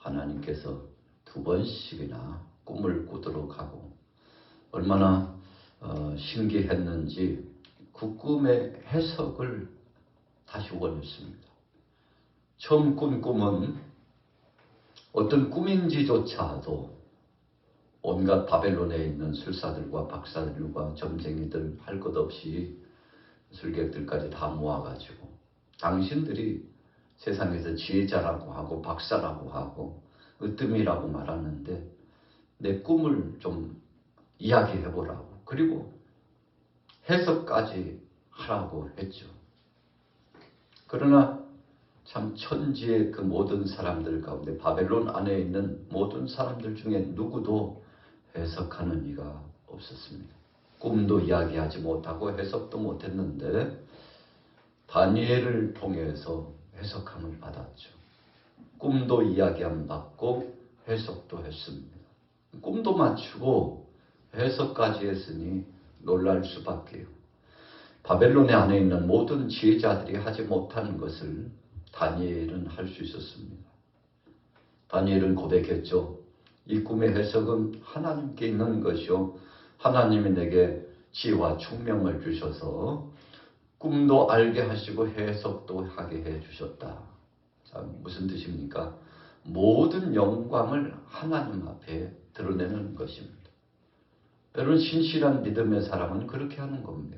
하나님께서 2번씩이나 꿈을 꾸도록 하고 얼마나 신기했는지 그 꿈의 해석을 다시 원했습니다. 처음 꾼 꿈은 어떤 꿈인지조차도 온갖 바벨론에 있는 술사들과 박사들과 점쟁이들 할 것 없이 술객들까지 다 모아가지고 당신들이 세상에서 지혜자라고 하고 박사라고 하고 으뜸이라고 말하는데 내 꿈을 좀 이야기해보라고, 그리고 해석까지 하라고 했죠. 그러나 참 천지의 그 모든 사람들 가운데 바벨론 안에 있는 모든 사람들 중에 누구도 해석하는 이가 없었습니다. 꿈도 이야기하지 못하고 해석도 못했는데 다니엘을 통해서 해석함을 받았죠. 꿈도 이야기함 받고 해석도 했습니다. 꿈도 맞추고 해석까지 했으니 놀랄 수밖에요. 바벨론 안에 있는 모든 지혜자들이 하지 못하는 것을 다니엘은 할 수 있었습니다. 다니엘은 고백했죠. 이 꿈의 해석은 하나님께 있는 것이요, 하나님이 내게 지혜와 총명을 주셔서 꿈도 알게 하시고 해석도 하게 해주셨다. 자, 무슨 뜻입니까? 모든 영광을 하나님 앞에 드러내는 것입니다. 여러분, 신실한 믿음의 사람은 그렇게 하는 겁니다.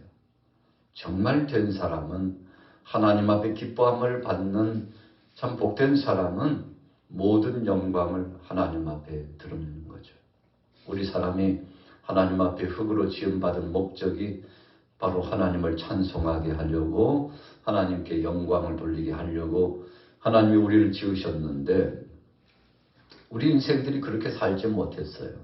정말 된 사람은, 하나님 앞에 기뻐함을 받는 참 복된 사람은 모든 영광을 하나님 앞에 드러내는 거죠. 우리 사람이 하나님 앞에 흙으로 지음받은 목적이 바로 하나님을 찬송하게 하려고, 하나님께 영광을 돌리게 하려고 하나님이 우리를 지으셨는데 우리 인생들이 그렇게 살지 못했어요.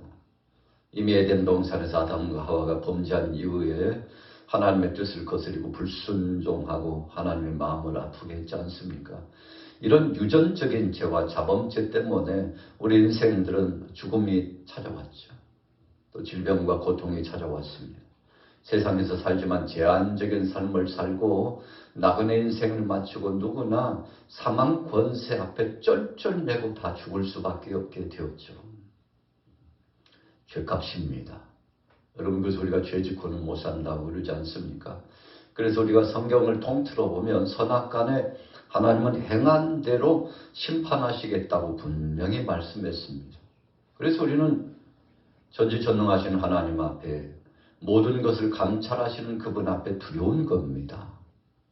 이미 에덴 동산에서 아담과 하와가 범죄한 이후에 하나님의 뜻을 거스리고 불순종하고 하나님의 마음을 아프게 했지 않습니까? 이런 유전적인 죄와 자범죄 때문에 우리 인생들은 죽음이 찾아왔죠. 또 질병과 고통이 찾아왔습니다. 세상에서 살지만 제한적인 삶을 살고 나그네 인생을 마치고 누구나 사망 권세 앞에 쩔쩔매고 다 죽을 수밖에 없게 되었죠. 죄값입니다. 여러분, 그래서 우리가 죄 짓고는 못 산다고 그러지 않습니까? 그래서 우리가 성경을 통틀어 보면 선악간에 하나님은 행한 대로 심판하시겠다고 분명히 말씀했습니다. 그래서 우리는 전지전능하신 하나님 앞에, 모든 것을 감찰하시는 그분 앞에 두려운 겁니다.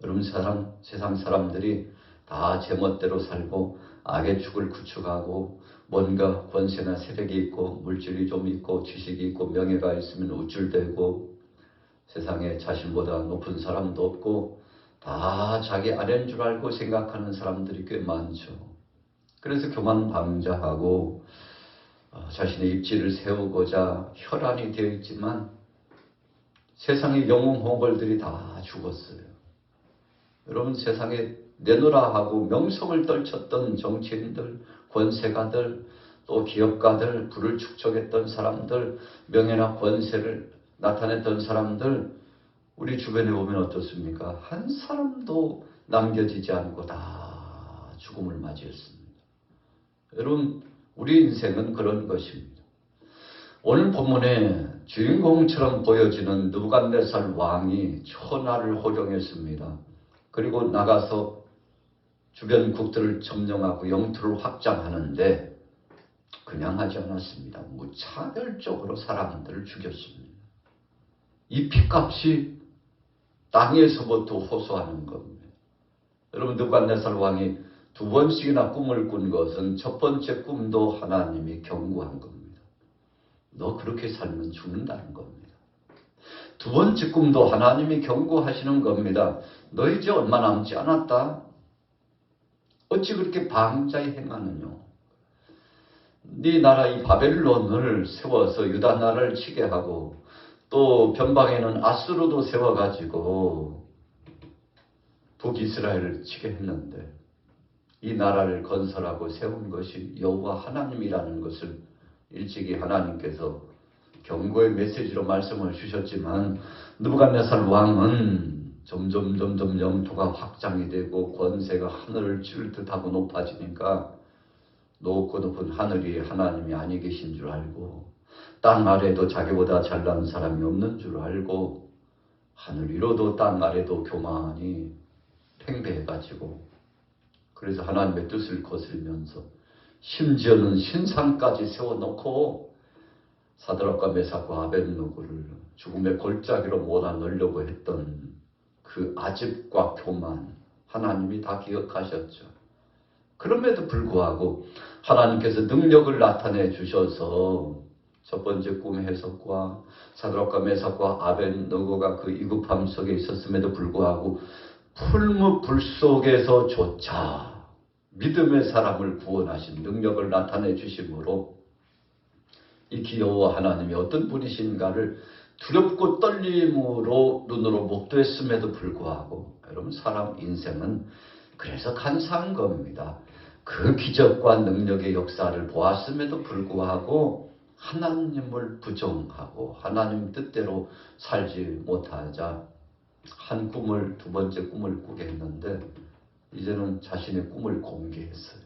여러분, 세상 사람들이 다 제멋대로 살고 악의 축을 구축하고 뭔가 권세나 세력이 있고 물질이 좀 있고 지식이 있고 명예가 있으면 우쭐대고 세상에 자신보다 높은 사람도 없고 다 자기 아래인 줄 알고 생각하는 사람들이 꽤 많죠. 그래서 교만방자하고 자신의 입지를 세우고자 혈안이 되어 있지만 세상의 영웅 홍벌들이 다 죽었어요. 여러분, 세상에 내놓으라 하고 명성을 떨쳤던 정치인들, 권세가들, 또 기업가들, 부를 축적했던 사람들, 명예나 권세를 나타냈던 사람들, 우리 주변에 보면 어떻습니까? 한 사람도 남겨지지 않고 다 죽음을 맞이했습니다. 여러분, 우리 인생은 그런 것입니다. 오늘 본문에 주인공처럼 보여지는 느부갓네살 왕이 천하를 호령했습니다. 그리고 나가서 주변 국들을 점령하고 영토를 확장하는데 그냥 하지 않았습니다. 무차별적으로 사람들을 죽였습니다. 이 피값이 땅에서부터 호소하는 겁니다. 여러분, 느부갓네살 왕이 2번씩이나 꿈을 꾼 것은 첫 번째 꿈도 하나님이 경고한 겁니다. 너 그렇게 살면 죽는다는 겁니다. 2번째 꿈도 하나님이 경고하시는 겁니다. 너 이제 얼마 남지 않았다. 어찌 그렇게 방자히 행하느냐. 네 나라 이 바벨론을 세워서 유다 나라를 치게 하고 또 변방에는 아수르도 세워가지고 북이스라엘을 치게 했는데 이 나라를 건설하고 세운 것이 여호와 하나님이라는 것을 일찍이 하나님께서 경고의 메시지로 말씀을 주셨지만 느부갓네살 왕은 점점 영토가 확장이 되고 권세가 하늘을 찌를 듯하고 높아지니까 높고 높은 하늘이 하나님이 아니 계신 줄 알고 땅 아래도 자기보다 잘난 사람이 없는 줄 알고 하늘 위로도 땅 아래도 교만이 팽배해가지고 그래서 하나님의 뜻을 거스르면서 심지어는 신상까지 세워놓고 사드락과 메삭과 아벳느고를 죽음의 골짜기로 몰아넣으려고 했던 그 아집과 교만 하나님이 다 기억하셨죠. 그럼에도 불구하고 하나님께서 능력을 나타내 주셔서 첫 번째 꿈 해석과 사드락과 메삭과 아벳느고가 그 이급함 속에 있었음에도 불구하고 풀무 속에서조차 믿음의 사람을 구원하신 능력을 나타내 주심으로 이 기여와 하나님이 어떤 분이신가를 두렵고 떨림으로 눈으로 목도했음에도 불구하고 여러분 사람 인생은 그래서 간사한 겁니다. 그 기적과 능력의 역사를 보았음에도 불구하고 하나님을 부정하고 하나님 뜻대로 살지 못하자 한 꿈을 두 번째 꿈을 꾸게 했는데 이제는 자신의 꿈을 공개했어요.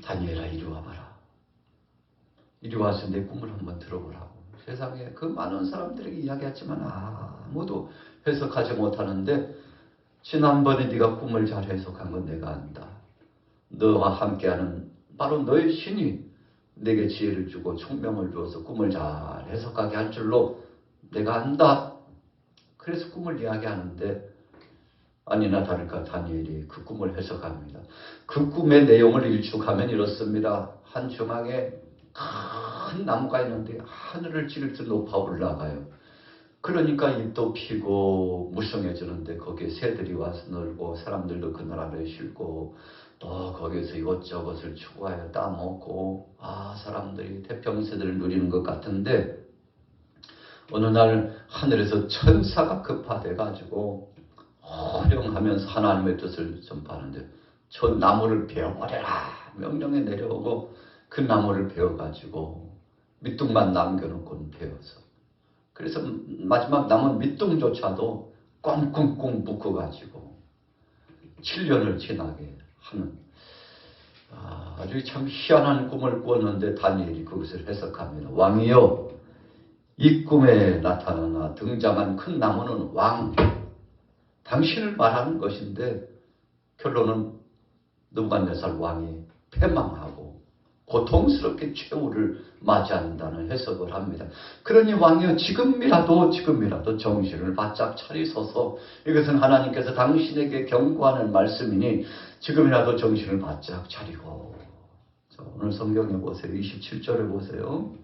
다니엘아 이리 와봐라. 이리 와서 내 꿈을 한번 들어보라고. 세상에 그 많은 사람들에게 이야기했지만 아무도 해석하지 못하는데 지난번에 네가 꿈을 잘 해석한 건 내가 안다. 너와 함께하는 바로 너의 신이 내게 지혜를 주고 총명을 주어서 꿈을 잘 해석하게 할 줄로 내가 안다. 그래서 꿈을 이야기하는데 아니나 다를까 다니엘이 그 꿈을 해석합니다. 그 꿈의 내용을 일축하면 이렇습니다. 한 중앙에 큰 나무가 있는데 하늘을 찌를 듯 높아 올라가요. 그러니까 잎도 피고 무성해지는데 거기에 새들이 와서 놀고 사람들도 그늘 아래 쉬고 또 거기에서 이것저것을 추구하여 따먹고 사람들이 태평세대를 누리는 것 같은데 어느 날 하늘에서 천사가 급파돼 가지고 호령하면서 하나님의 뜻을 전파하는데 저 나무를 베어버려라 명령이 내려오고 그 나무를 베어가지고 밑둥만 남겨놓고는 베어서 그래서 마지막 남은 밑둥조차도 꽁꽁꽁 묶어가지고 7년을 지나게 하는 아주 참 희한한 꿈을 꾸었는데 다니엘이 그것을 해석합니다. 왕이여 이 꿈에 나타나나 등장한 큰 나무는 왕 당신을 말하는 것인데 결론은 느부갓네살 왕이 패망하고 고통스럽게 최후를 맞이한다는 해석을 합니다. 그러니 왕이여 지금이라도 정신을 바짝 차리소서. 이것은 하나님께서 당신에게 경고하는 말씀이니 지금이라도 정신을 바짝 차리고. 오늘 성경에 보세요. 27절에 보세요.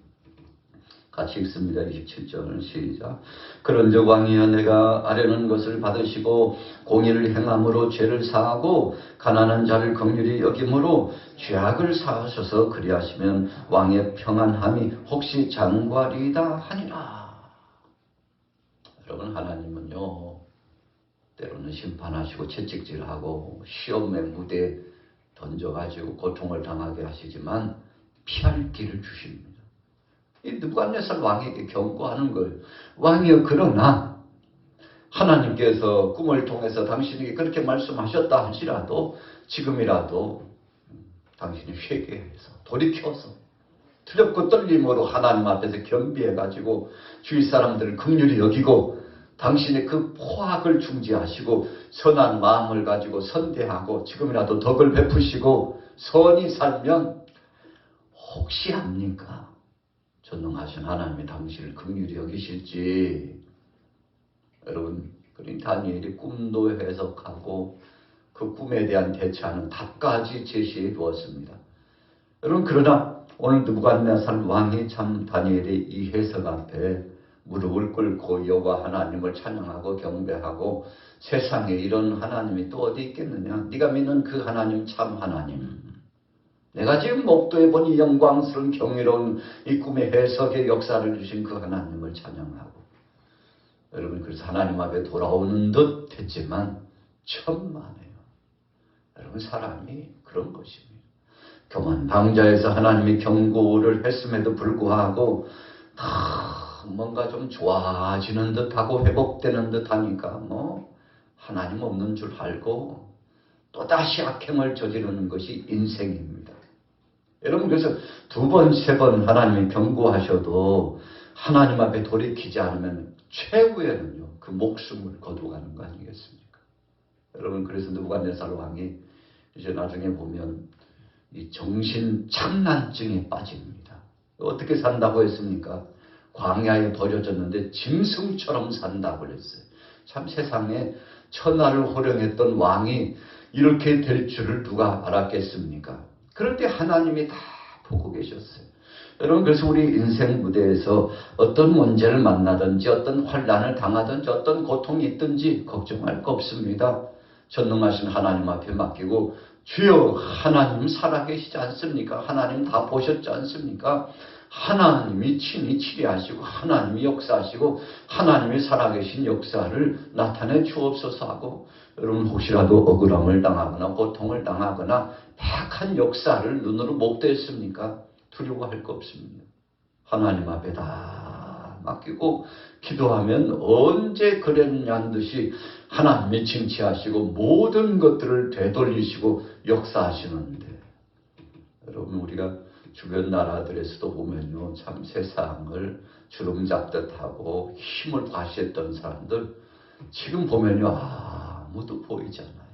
같이 읽습니다. 27절 시작. 그런즉 왕이여 내가 아뢰는 것을 받으시고 공의를 행함으로 죄를 사하고 가난한 자를 긍휼히 여김으로 죄악을 사하셔서 그리하시면 왕의 평안함이 혹시 장과리이다 하니라. 여러분 하나님은요 때로는 심판하시고 채찍질하고 시험의 무대에 던져가지고 고통을 당하게 하시지만 피할 길을 주십니다. 이 느부갓네살 왕에게 경고하는 걸 왕이여 그러나 하나님께서 꿈을 통해서 당신에게 그렇게 말씀하셨다 할지라도 지금이라도 당신이 회개해서 돌이켜서 두렵고 떨림으로 하나님 앞에서 겸비해가지고 주위 사람들을 긍휼히 여기고 당신의 그 포악을 중지하시고 선한 마음을 가지고 선대하고 지금이라도 덕을 베푸시고 선히 살면 혹시 합니까? 전능하신 하나님이 당신을 긍휼히 여기실지. 여러분 그러니 다니엘이 꿈도 해석하고 그 꿈에 대한 대처하는 답까지 제시해 두었습니다. 여러분 그러나 오늘 느부갓네살 왕이 참 다니엘의 이 해석 앞에 무릎을 꿇고 여호와 하나님을 찬양하고 경배하고 세상에 이런 하나님이 또 어디 있겠느냐. 네가 믿는 그 하나님 참 하나님. 내가 지금 목도해 보니 영광스러운 경이로운 이 꿈의 해석의 역사를 주신 그 하나님을 찬양하고 여러분 그래서 하나님 앞에 돌아오는 듯 했지만 천만에요. 여러분 사람이 그런 것입니다. 교만 방자에서 하나님이 경고를 했음에도 불구하고 뭔가 좀 좋아지는 듯하고 회복되는 듯하니까 하나님 없는 줄 알고 또다시 악행을 저지르는 것이 인생입니다. 여러분, 그래서 2번, 3번 하나님이 경고하셔도 하나님 앞에 돌이키지 않으면 최후에는요, 그 목숨을 거두가는 거 아니겠습니까? 여러분, 그래서 느부갓네살 왕이 이제 나중에 보면 이 정신 착란증에 빠집니다. 어떻게 산다고 했습니까? 광야에 버려졌는데 짐승처럼 산다고 그랬어요. 참 세상에 천하를 호령했던 왕이 이렇게 될 줄을 누가 알았겠습니까? 그런데 하나님이 다 보고 계셨어요. 여러분, 그래서 우리 인생 무대에서 어떤 문제를 만나든지 어떤 환난을 당하든지 어떤 고통이 있든지 걱정할 거 없습니다. 전능하신 하나님 앞에 맡기고 주여 하나님 살아계시지 않습니까? 하나님 다 보셨지 않습니까? 하나님이 친히 치리하시고 하나님이 역사하시고 하나님이 살아계신 역사를 나타내 주옵소서 하고, 여러분 혹시라도 억울함을 당하거나 고통을 당하거나 박한 역사를 눈으로 못 뵀습니까? 두려워할 거 없습니다. 하나님 앞에 다 맡기고 기도하면 언제 그랬냐는 듯이 하나님이 징치하시고 모든 것들을 되돌리시고 역사하시는데, 여러분 우리가 주변 나라들에서도 보면요, 참 세상을 주름잡듯 하고 힘을 과시했던 사람들 지금 보면요 아무도 보이지 않아요.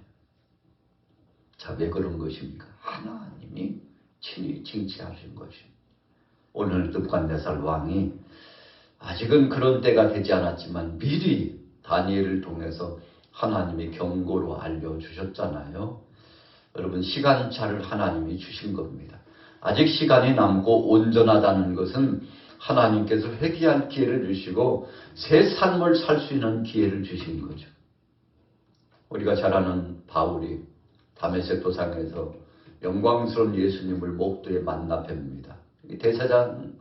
자, 왜 그런 것입니까? 하나님이 친히 징치하신 것입니다. 오늘 느부갓네살 왕이 아직은 그런 때가 되지 않았지만 미리 다니엘을 통해서 하나님이 경고로 알려주셨잖아요. 여러분, 시간차를 하나님이 주신 겁니다. 아직 시간이 남고 온전하다는 것은 하나님께서 회개할 기회를 주시고 새 삶을 살 수 있는 기회를 주신 거죠. 우리가 잘 아는 바울이 다메섹 도상에서 영광스러운 예수님을 목도에 만나 뵙니다.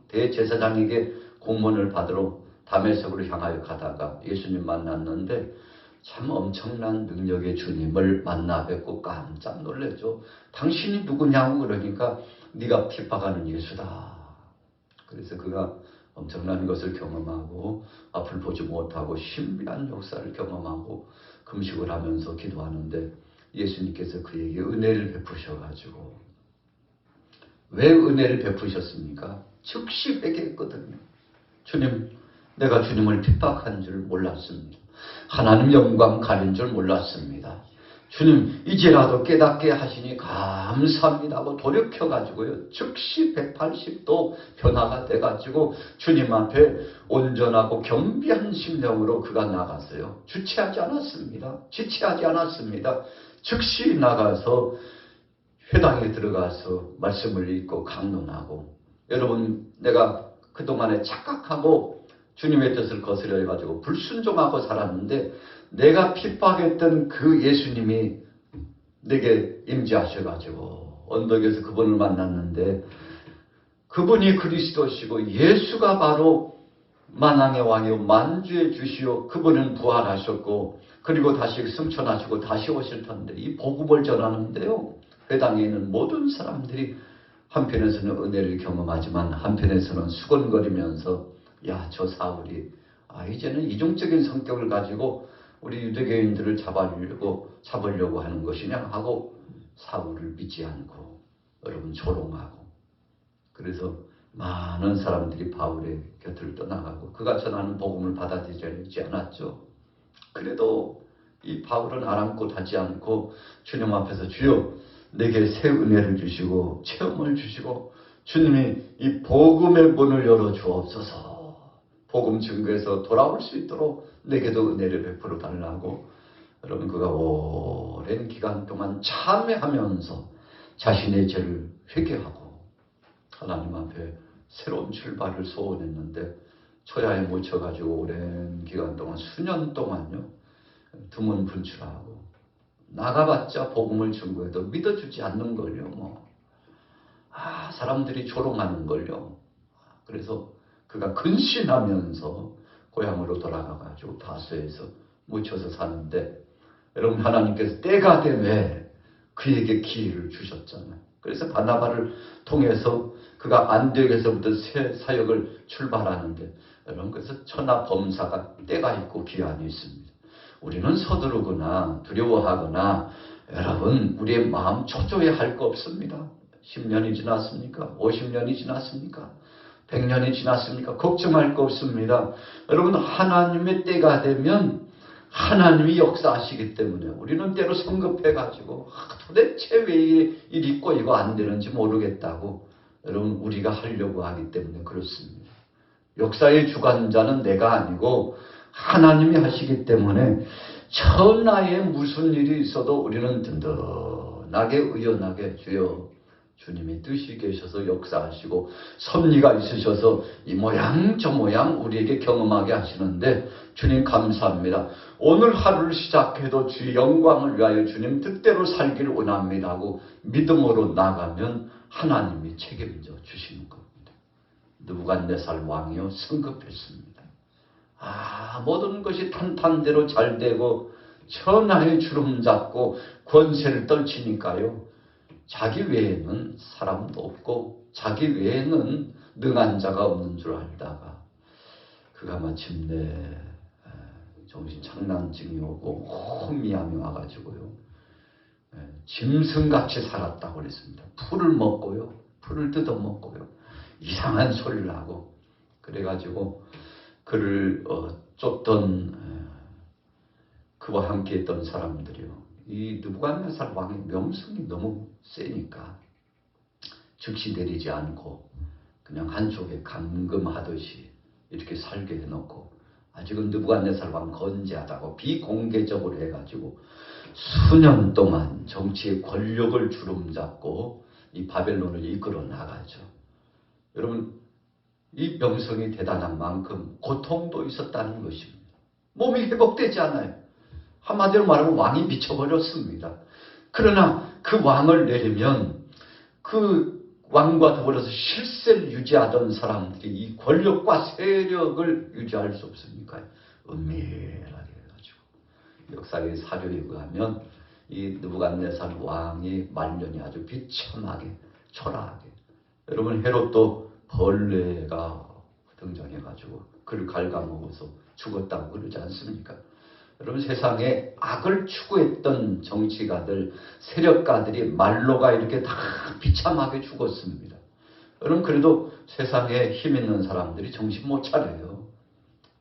대제사장에게 공문을 받으러 다메섹으로 향하여 가다가 예수님 만났는데 참 엄청난 능력의 주님을 만나 뵙고 깜짝 놀랐죠. 당신이 누구냐고 그러니까 네가 핍박하는 예수다. 그래서 그가 엄청난 것을 경험하고 앞을 보지 못하고 신비한 역사를 경험하고 금식을 하면서 기도하는데 예수님께서 그에게 은혜를 베푸셔가지고, 왜 은혜를 베푸셨습니까? 즉시 회개했거든요. 주님, 내가 주님을 핍박한 줄 몰랐습니다. 하나님 영광 가린 줄 몰랐습니다. 주님, 이제라도 깨닫게 하시니 감사합니다 하고 돌이켜가지고요, 즉시 180도 변화가 돼가지고 주님 앞에 온전하고 겸비한 심령으로 그가 나갔어요. 주체하지 않았습니다. 지체하지 않았습니다. 즉시 나가서 회당에 들어가서 말씀을 읽고 강론하고, 여러분 내가 그동안에 착각하고 주님의 뜻을 거스려 해가지고 불순종하고 살았는데 내가 핍박했던 그 예수님이 내게 임재하셔가지고 언덕에서 그분을 만났는데 그분이 그리스도시고 예수가 바로 만왕의 왕이요 만주의 주시요, 그분은 부활하셨고 그리고 다시 승천하시고 다시 오실 텐데 이 복음을 전하는데요, 회당에 있는 모든 사람들이 한편에서는 은혜를 경험하지만 한편에서는 수건거리면서 야, 저 사울이 이제는 이중적인 성격을 가지고 우리 유대교인들을 잡으려고 하는 것이냐 하고 사울을 믿지 않고 여러분 조롱하고, 그래서 많은 사람들이 바울의 곁을 떠나가고 그가 전하는 복음을 받아들이지 않았죠. 그래도 이 바울은 아랑곳하지 않고 주님 앞에서 주여 내게 새 은혜를 주시고 체험을 주시고 주님이 이 복음의 문을 열어 주옵소서, 복음 증거에서 돌아올 수 있도록 내게도 은혜를 베풀어 달라고, 여러분 그가 오랜 기간 동안 참회하면서 자신의 죄를 회개하고 하나님 앞에 새로운 출발을 소원했는데 초야에 묻혀가지고 오랜 기간 동안 수년 동안요 드문 분출하고 나가봤자 복음을 증거해도 믿어주지 않는 걸요. 사람들이 조롱하는 걸요. 그래서 그가 근신하면서 고향으로 돌아가가지고 다소에서 묻혀서 사는데, 여러분 하나님께서 때가 되매 그에게 기회를 주셨잖아요. 그래서 바나바를 통해서 그가 안디옥에서부터 새 사역을 출발하는데, 여러분 그래서 천하 범사가 때가 있고 기한이 있습니다. 우리는 서두르거나 두려워하거나 여러분, 우리의 마음 초조해 할 거 없습니다. 10년이 지났습니까? 50년이 지났습니까? 100년이 지났습니까? 걱정할 거 없습니다. 여러분, 하나님의 때가 되면 하나님이 역사하시기 때문에 우리는 때로 성급해가지고 도대체 왜 일이 꼬이고 안 되는지 모르겠다고 여러분 우리가 하려고 하기 때문에 그렇습니다. 역사의 주관자는 내가 아니고 하나님이 하시기 때문에 천하에 무슨 일이 있어도 우리는 든든하게 의연하게 주여 주님이 뜻이 계셔서 역사하시고 섭리가 있으셔서 이 모양 저 모양 우리에게 경험하게 하시는데 주님 감사합니다. 오늘 하루를 시작해도 주의 영광을 위하여 주님 뜻대로 살기를 원합니다 하고 믿음으로 나가면 하나님이 책임져 주시는 겁니다. 느부갓네살 왕이요 성급했습니다. 모든 것이 탄탄대로 잘 되고 천하의 주름 잡고 권세를 떨치니까요. 자기 외에는 사람도 없고 자기 외에는 능한 자가 없는 줄 알다가 그가 마침내 정신 장난증이 오고 혼미함이 와가지고요. 짐승같이 살았다고 그랬습니다. 풀을 먹고요. 풀을 뜯어먹고요. 이상한 소리를 하고 그래가지고 그를 쫓던 그와 함께 했던 사람들이요. 이 느부갓네살 왕의 명성이 너무 세니까 즉시 내리지 않고 그냥 한쪽에 감금하듯이 이렇게 살게 해놓고 아직은 느부갓네살 왕 건재하다고 비공개적으로 해가지고 수년 동안 정치의 권력을 주름잡고 이 바벨론을 이끌어 나가죠. 여러분 이 명성이 대단한 만큼 고통도 있었다는 것입니다. 몸이 회복되지 않아요. 한마디로 말하면 왕이 미쳐버렸습니다. 그러나 그 왕을 내리면 그 왕과 더불어서 실세를 유지하던 사람들이 이 권력과 세력을 유지할 수 없으니까 은밀하게 해가지고 역사의 사료에 의하면 이 느부갓네살 왕의 말년이 아주 비참하게 초라하게 여러분 헤롯도 벌레가 등장해가지고 그를 갉아먹어서 죽었다고 그러지 않습니까? 여러분 세상에 악을 추구했던 정치가들, 세력가들이 말로가 이렇게 다 비참하게 죽었습니다. 여러분 그래도 세상에 힘 있는 사람들이 정신 못 차려요.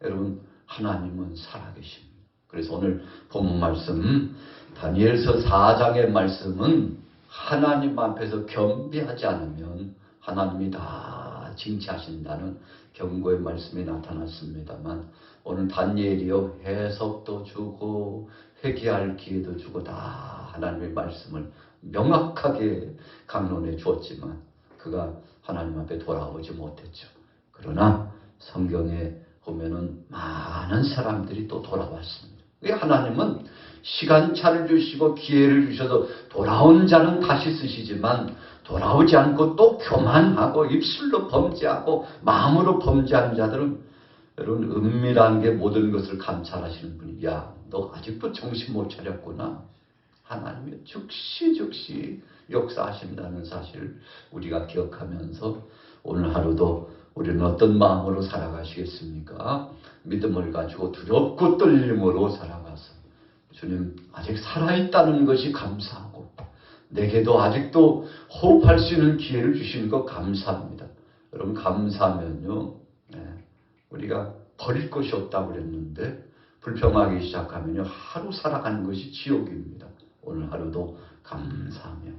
여러분 하나님은 살아계십니다. 그래서 오늘 본문 말씀 다니엘서 4장의 말씀은 하나님 앞에서 겸비하지 않으면 하나님이 다 징치하신다는 경고의 말씀이 나타났습니다만 오늘 다니엘이요 해석도 주고 회개할 기회도 주고 다 하나님의 말씀을 명확하게 강론해 주었지만 그가 하나님 앞에 돌아오지 못했죠. 그러나 성경에 보면은 많은 사람들이 또 돌아왔습니다. 하나님은 시간차를 주시고 기회를 주셔서 돌아온 자는 다시 쓰시지만 돌아오지 않고 또 교만하고 입술로 범죄하고 마음으로 범죄한 자들은 여러분 은밀한 게 모든 것을 감찰하시는 분이 야, 너 아직도 정신 못 차렸구나. 하나님이 즉시 역사하신다는 사실을 우리가 기억하면서 오늘 하루도 우리는 어떤 마음으로 살아가시겠습니까? 믿음을 가지고 두렵고 떨림으로 살아가서 주님 아직 살아있다는 것이 감사하고 내게도 아직도 호흡할 수 있는 기회를 주시는 것 감사합니다. 여러분 감사하면요. 우리가 버릴 것이 없다고 그랬는데 불평하기 시작하면요. 하루 살아가는 것이 지옥입니다. 오늘 하루도 감사하며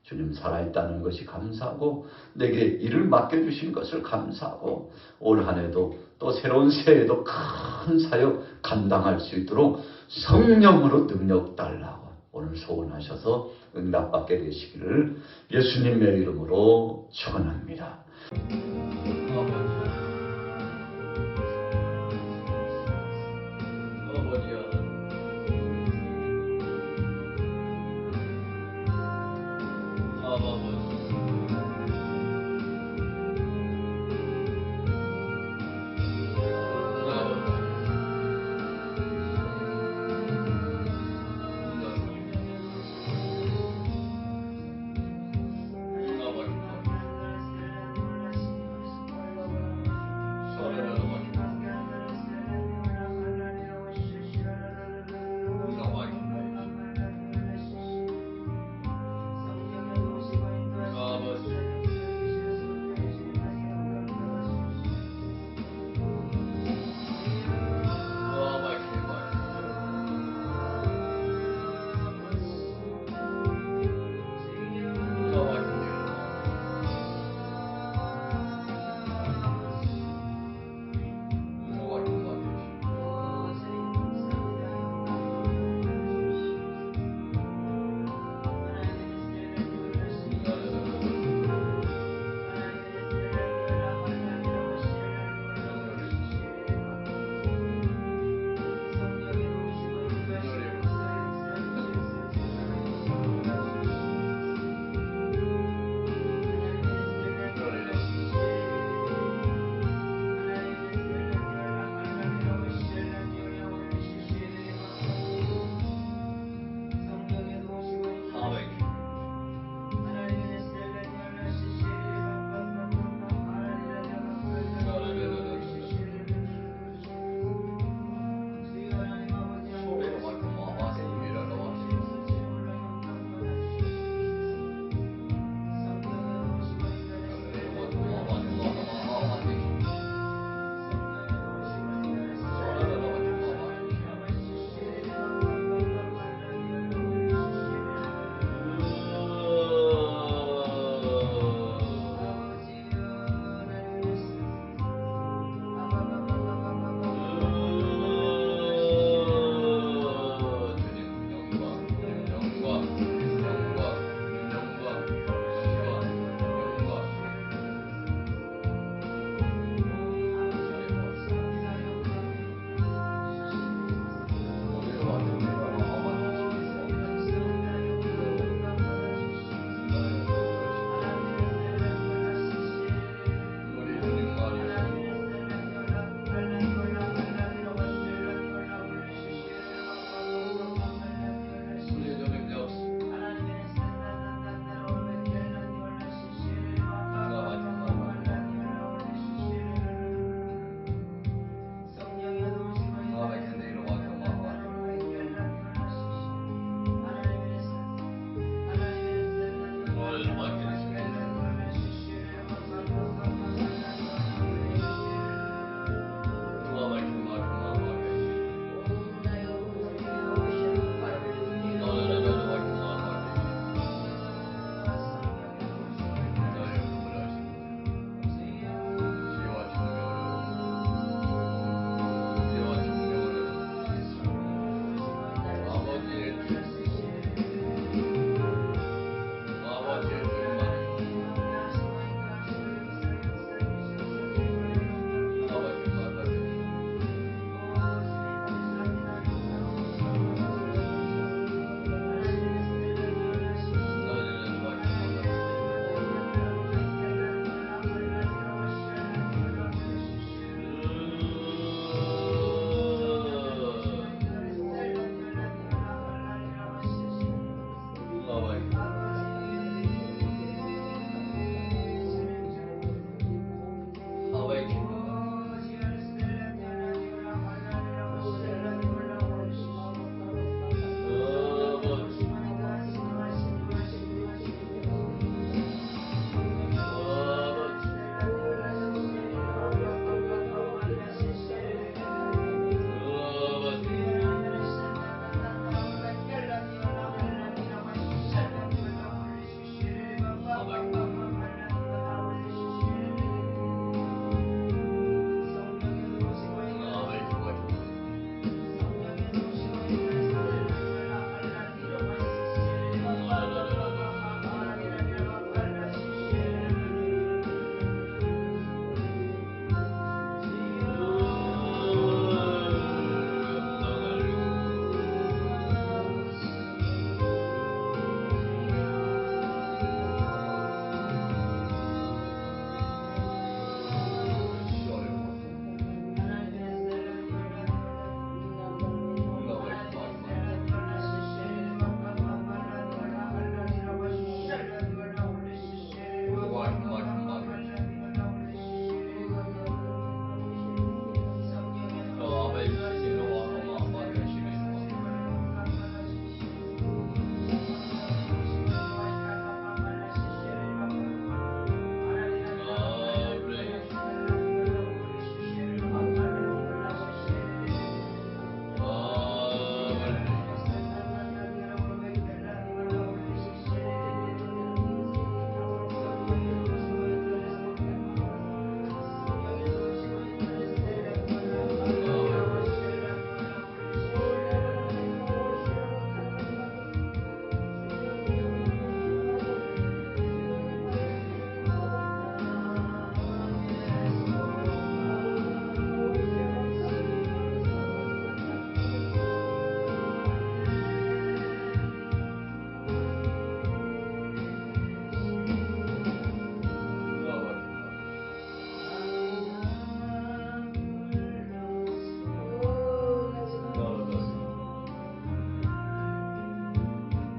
주님 살아있다는 것이 감사하고 내게 일을 맡겨주신 것을 감사하고 올 한 해도 또 새로운 새해에도 큰 사역 감당할 수 있도록 성령으로 능력 달라고 오늘 소원하셔서 응답받게 되시기를 예수님의 이름으로 축원합니다.